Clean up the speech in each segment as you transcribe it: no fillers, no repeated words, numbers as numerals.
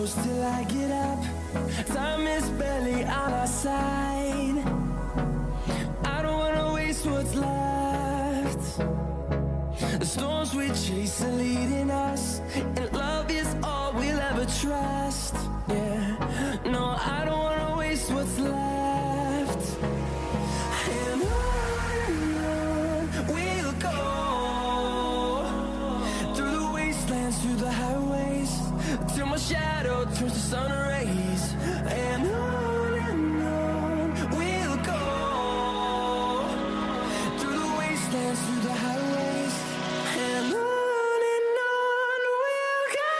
close till I get up. Time is barely on our side. I don't wanna waste what's left. The storms we chase are leading us, and love is all we'll ever trust. Yeah, no, I don't wanna waste what's left. And on we'll go, through the wastelands, through the highways, till my shadow turns to sun rays. And on we'll go, through the wastelands, through the highways, and on we'll go.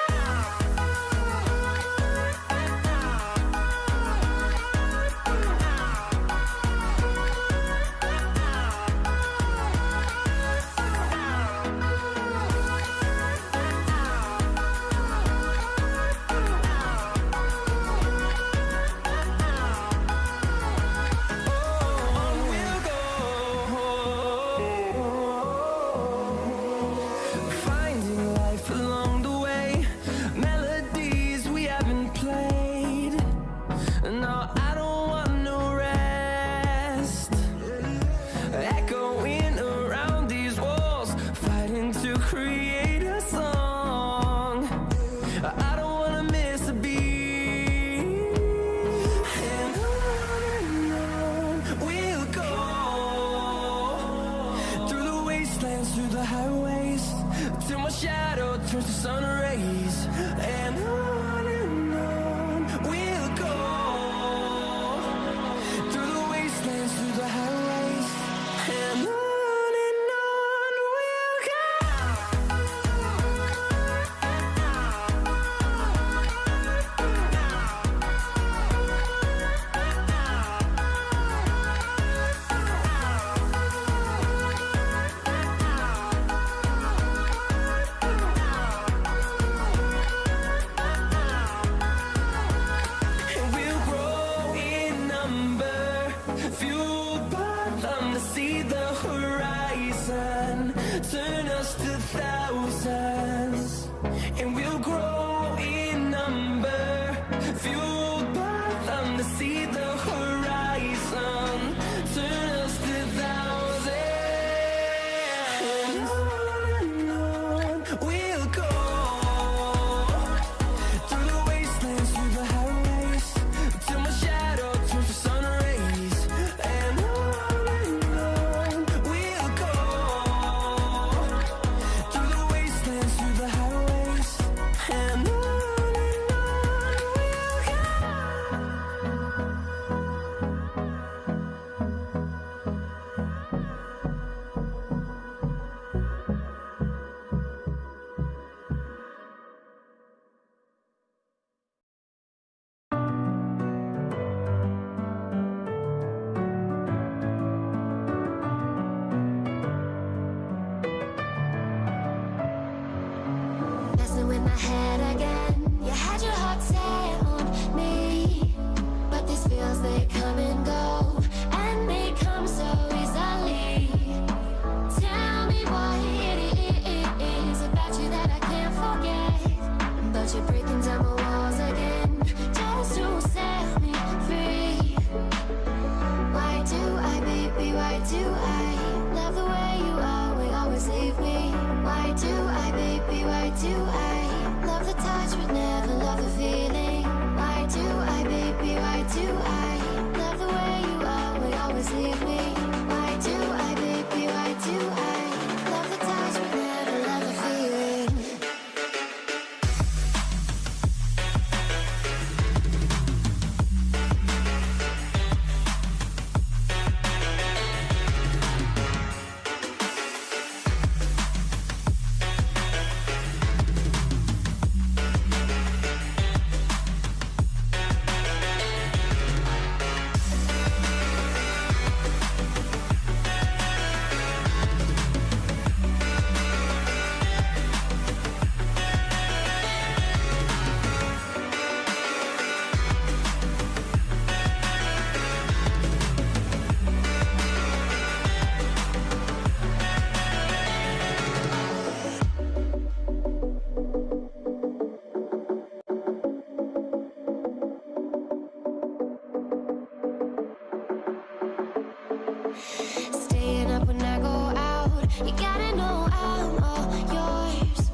You gotta know I'm all yours.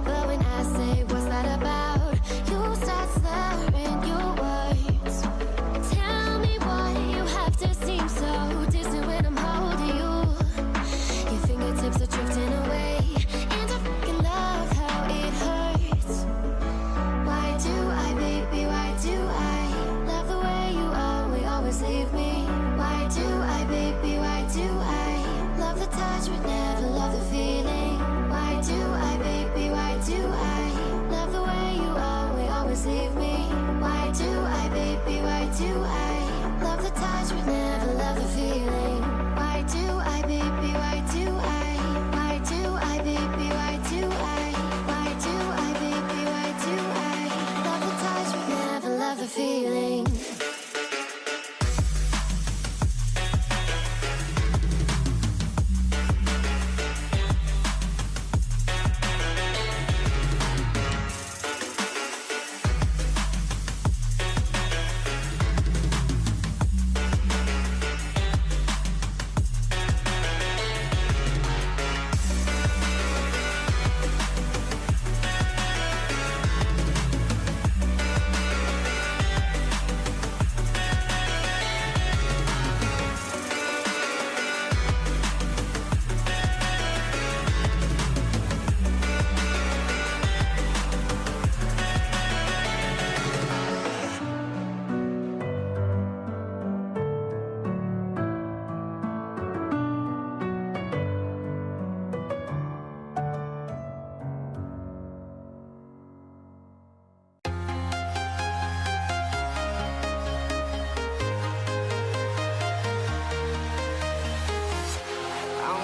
But when I say what's that about, you start slurring your words. Tell me why you have to seem so distant when I'm holding you. Your fingertips are drifting away, and I fucking love how it hurts. Why do I, baby, why do I love the way you always leave me? Why do I, baby, why do I love the touch but never love the feeling? Why do I, baby, why do I love the way you always leave me? Why do I, baby, why do I love the touch but never love the feeling? Why do I, baby, why do I? Why do I, baby, why do I? Why do I, baby, why do I love the touch but never love the feeling?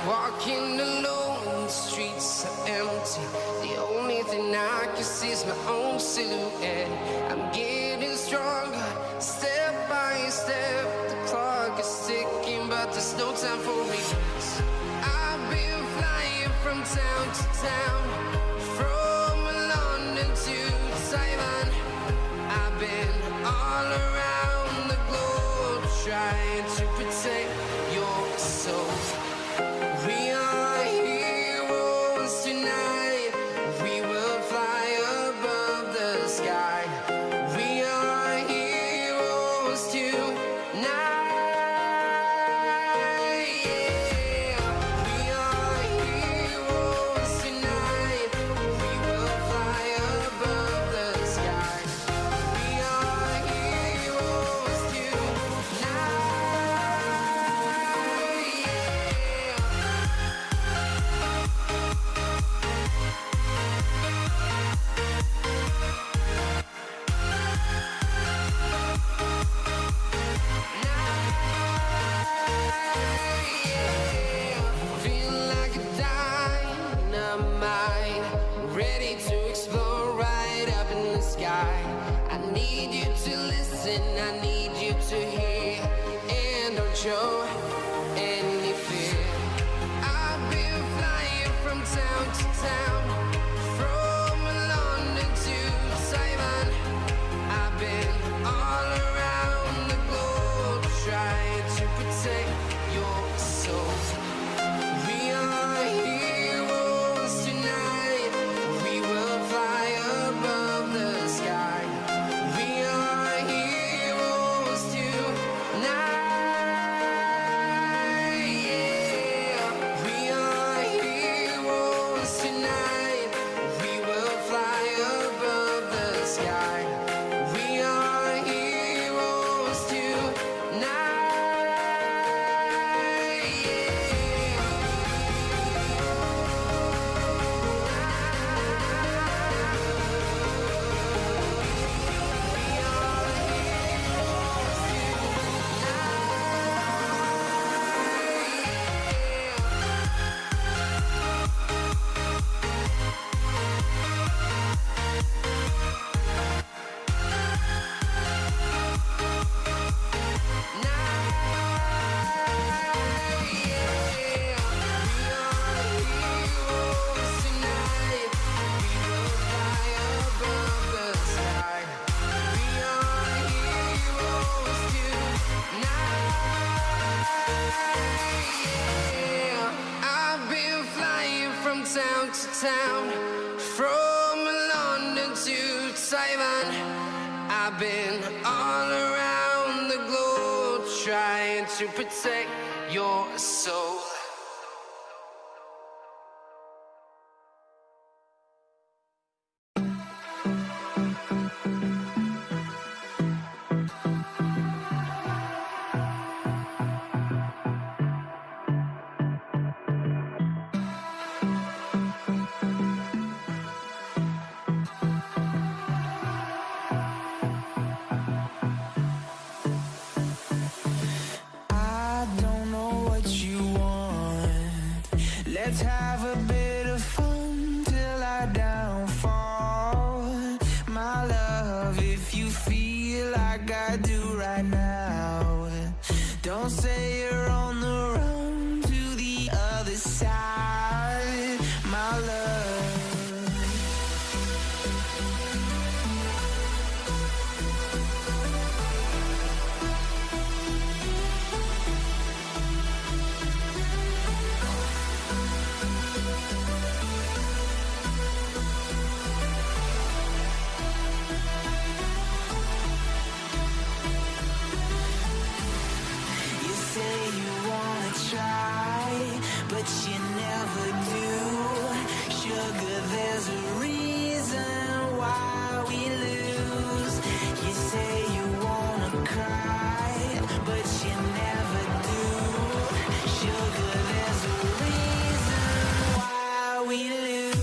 Walking alone, the streets are empty. The only thing I can see is my own silhouette. I'm getting stronger, step by step. The clock is ticking, but there's no time for me. I've been flying from town to town, from London to Taiwan. I've been all around the globe, trying to protect your soul. We are heroes tonight. We will fly above the sky. We are heroes tonight. Yeah. We are heroes tonight. We will fly above the sky. We are heroes tonight. Yeah. Feel like a dynamite, ready to explode right up in the sky. I need you to listen, I need you to hear, and don't show any fear. I've been flying from town to town, from London to Taiwan. I've been all around the globe, trying to protect your soul. We are heroes tonight. We will fly above the sky. We are heroes tonight. town to town, from London to Taiwan. I've been all around the globe trying to protect your soul. Let's have a bit of fun till I downfall. My love, if you feel like I do right now, don't say you're on the run to the other side, my love. But you never do. Sugar, there's a reason why we lose. You say you wanna cry, but you never do. Sugar, there's a reason why we lose.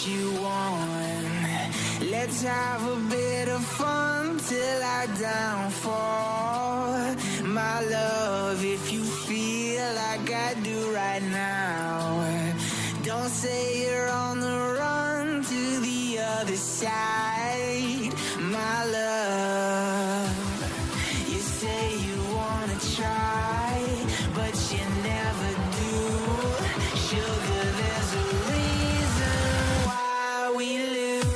You want. Let's have a bit of fun till I downfall. My love, if you feel like I do right now, don't say you're on the run to the other side, my love. You say you wanna try, but you never do. Sugar, there's a reason we lose.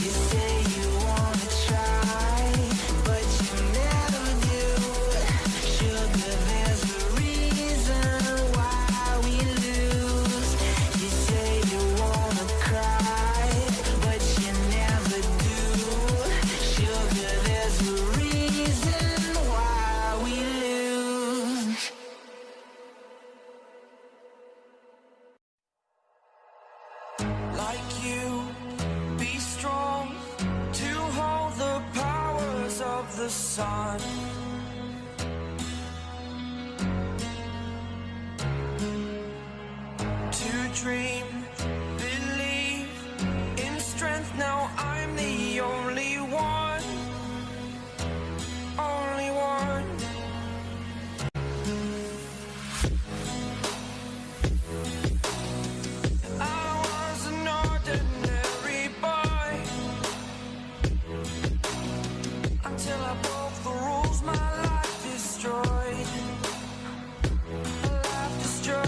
You say you wanna try, but you never do. Sugar, there's a reason why we lose. You say you wanna cry, but you never do. Sugar, there's a reason why we lose. Like you, be strong to hold the powers of the sun. To dream, believe in strength. Now I'm the only one, only one. I was an ordinary boy until I broke the rules. My life destroyed. Life destroyed.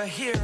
superhero.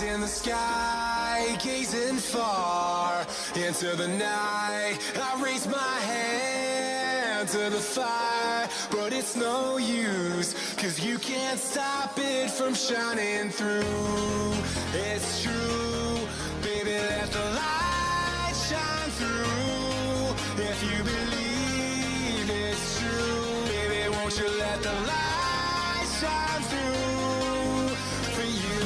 In the sky, gazing far into the night, I raise my hand to the fire, but it's no use, 'cause you can't stop it from shining through. It's true, baby, let the light shine through. If you believe it's true, baby, won't you let the light shine through for you.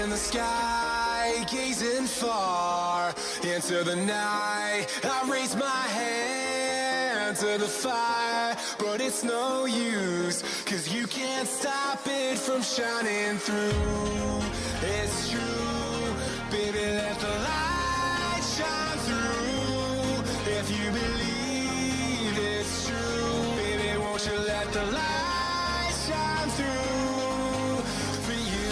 In the sky, gazing far into the night, I raise my hand to the fire, but it's no use, 'cause you can't stop it from shining through. It's true, baby, let the light shine through. If you believe it's true, baby, won't you let the light shine through for you.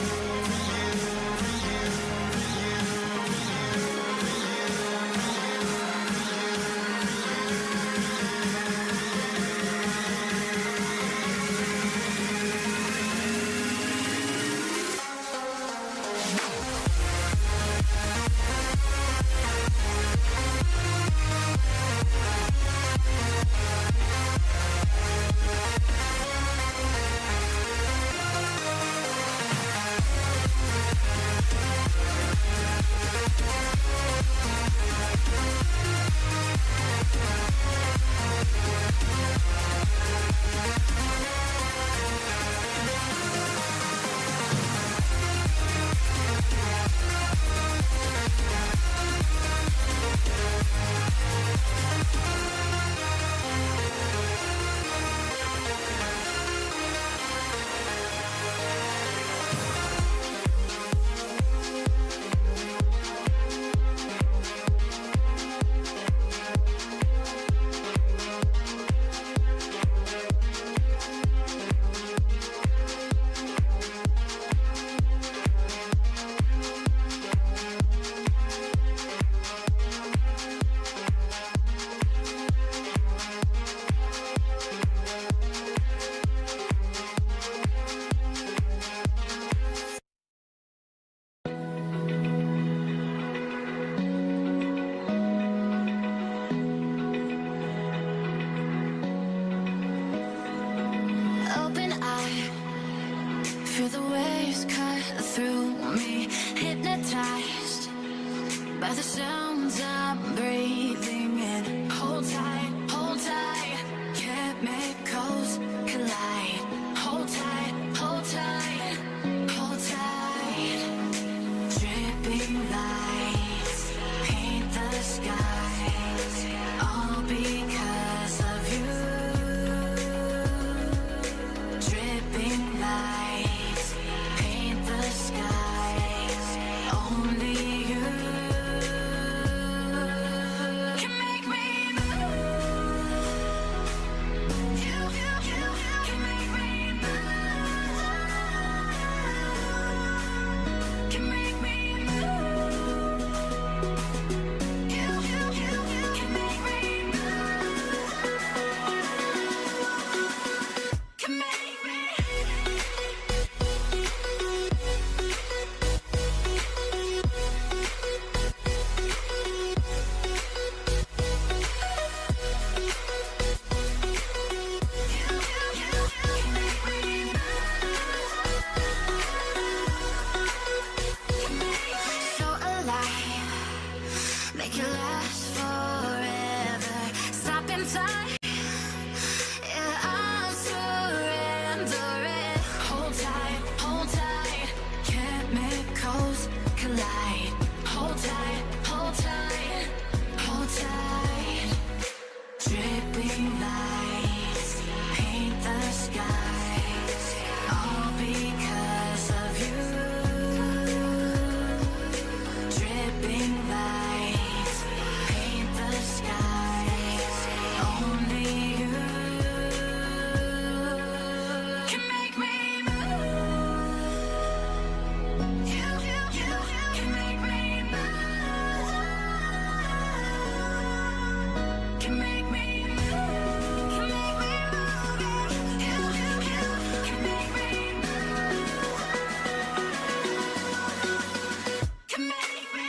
by the sounds I'm breathing in. Hold tight, chemicals collide. Hold tight, hold tight, hold tight. Dripping lights paint the skies, all because of you. Dripping lights paint the skies, only you can make me move. You can make me move. Can make me move. You can make me move. Can make me. So alive, make it last forever. Stop in time, yeah, I'll surrender it. Hold tight, chemicals collide. Hold tight, hold tight, hold tight. Dripping lights paint the skies, all because of you. Dripping lights paint the skies, only you can make me move. You can make me move. Can make me move. Can make me move. You can make me move. Can make me.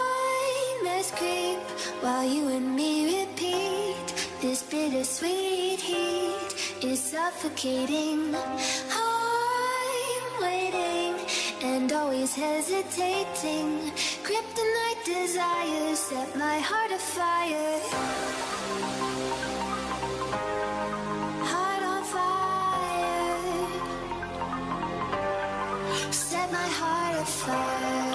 Nightmares creep while you and me repeat. This bittersweet heat is suffocating. I'm waiting and always hesitating. Kryptonite desires set my heart afire. Heart on fire. Set my heart afire.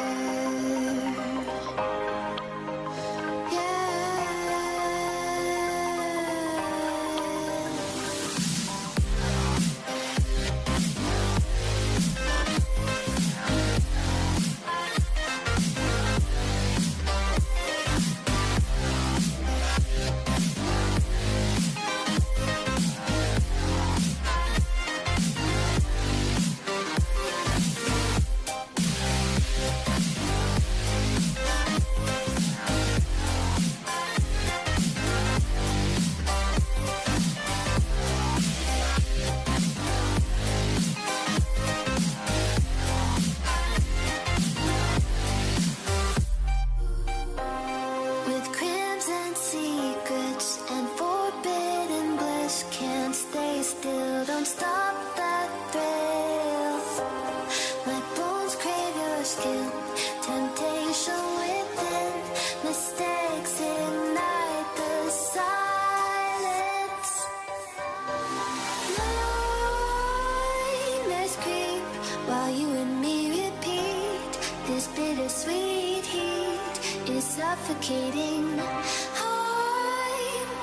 Suffocating, I'm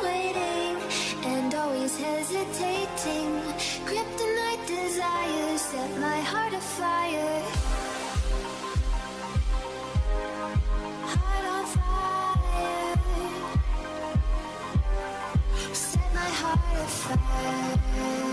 waiting and always hesitating. Kryptonite desires set my heart afire. Heart on fire. fire.